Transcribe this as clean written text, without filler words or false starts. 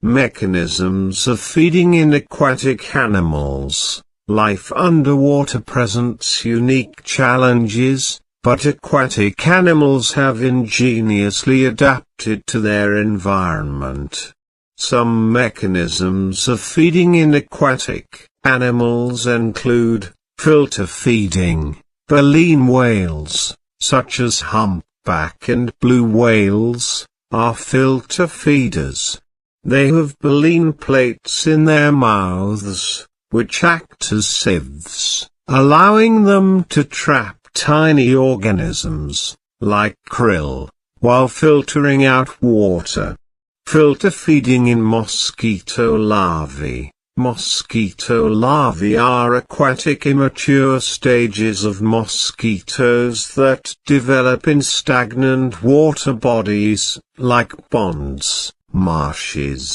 Mechanisms of feeding in aquatic animals. Life underwater presents unique challenges, but aquatic animals have ingeniously adapted to their environment. Some mechanisms of feeding in aquatic animals include filter feeding. Baleen whales, such as humpback and blue whales, are filter feeders. They have baleen plates in their mouths, which act as sieves, allowing them to trap tiny organisms, like krill, while filtering out water. Filter feeding in mosquito larvae. Mosquito larvae are aquatic immature stages of mosquitoes that develop in stagnant water bodies, like ponds, marshes,